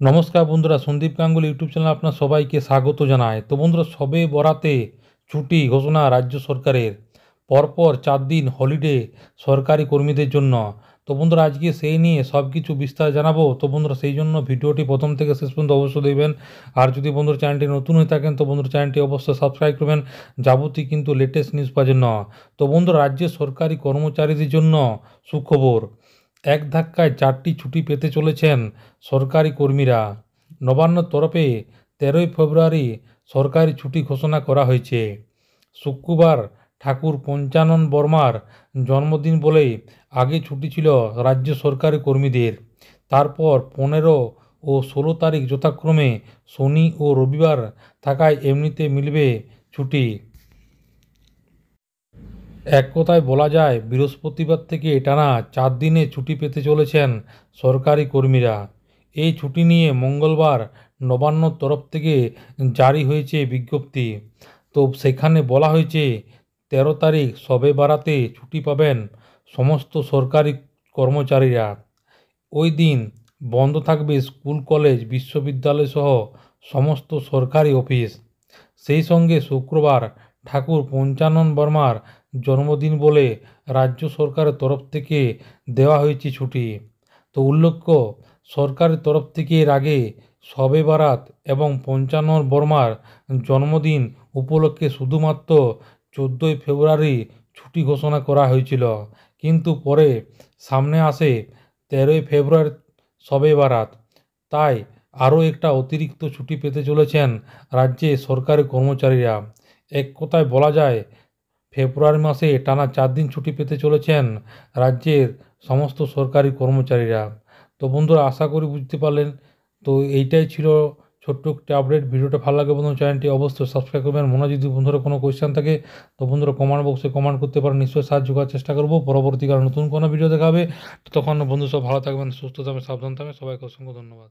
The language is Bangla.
নমস্কার বন্ধুরা, সন্দীপ গাঙ্গুলি ইউটিউব চ্যানেলে আপনার সবাইকে স্বাগত জানায়। তো বন্ধুরা, সবে বরাতে ছুটি ঘোষণা রাজ্য সরকারের, পরপর 4 দিন হলিডে সরকারি কর্মীদের জন্য। তো বন্ধুরা, আজকে সেই নিয়ে সব কিছু বিস্তার জানাবো। তো বন্ধুরা, সেই জন্য ভিডিওটি প্রথম থেকে শেষ পর্যন্ত অবশ্যই দেখবেন। আর যদি বন্ধুরা চ্যানেলটি নতুন হয়ে থাকেন তো বন্ধুরা চ্যানেলটি অবশ্যই সাবস্ক্রাইব করবেন যাবতীয় কিন্তু লেটেস্ট নিউজ পাওয়ার জন্য। তো বন্ধুরা, রাজ্যের সরকারি কর্মচারীদের জন্য সুখবর। এক ধাক্কায় 4টি ছুটি পেতে চলেছেন সরকারি কর্মীরা। নবান্নর তরফে 13ই ফেব্রুয়ারি সরকারি ছুটি ঘোষণা করা হয়েছে। শুক্রবার ঠাকুর পঞ্চানন বর্মার জন্মদিন বলেই আগে ছুটি ছিল রাজ্য সরকারি কর্মীদের। তারপর 15 ও 16 তারিখ যথাক্রমে শনি ও রবিবার থাকায় এমনিতে মিলবে ছুটি। এক কথায় বলা যায়, বৃহস্পতিবার থেকে টানা 4 দিনে ছুটি পেতে চলেছেন সরকারি কর্মীরা। এই ছুটি নিয়ে মঙ্গলবার নবান্নর তরফ থেকে জারি হয়েছে বিজ্ঞপ্তি। তো সেখানে বলা হয়েছে 13 তারিখ শবে বারাতে ছুটি পাবেন সমস্ত সরকারি কর্মচারীরা। ওই দিন বন্ধ থাকবে স্কুল, কলেজ, বিশ্ববিদ্যালয় সহ সমস্ত সরকারি অফিস। সেই সঙ্গে শুক্রবার ঠাকুর পঞ্চানন বর্মার জন্মদিন বলে রাজ্য সরকারের তরফ থেকে দেওয়া হয়েছে ছুটি। তো উল্লেখ্য, সরকারের তরফ থেকে এর আগে শবে বারাত এবং পঞ্চানন বর্মার জন্মদিন উপলক্ষে শুধুমাত্র 14ই ফেব্রুয়ারি ছুটি ঘোষণা করা হয়েছিল। কিন্তু পরে সামনে আসে 13ই ফেব্রুয়ারি শবে বারাত, তাই আরও একটা অতিরিক্ত ছুটি পেতে চলেছেন রাজ্যে সরকারি কর্মচারীরা। এক কথায় বলা যায়, ফেব্রুয়ারি মাসে টানা 4 দিন ছুটি পেতে চলেছেন রাজ্যের সমস্ত সরকারি কর্মচারীরা। তো বন্ধুরা, আশা করি বুঝতে পারলেন। তো এইটাই ছিল ছোট্ট একটা আপডেট। ভিডিওটা ভালো লাগে বন্ধু চ্যানেলটি অবশ্যই সাবস্ক্রাইব করবেন। মনে হয় যদি বন্ধুরা কোনো কোয়েশ্চেন থাকে তো বন্ধুরা কমেন্ট বক্সে কমেন্ট করতে পারেন, নিশ্চয়ই সাহায্য করার চেষ্টা করবো। পরবর্তীকালে নতুন কোনো ভিডিও দেখাবে। তখন বন্ধু সব ভালো থাকবেন, সুস্থ থাকবেন, সাবধান থাকবেন। সবাইকে অসংখ্য ধন্যবাদ।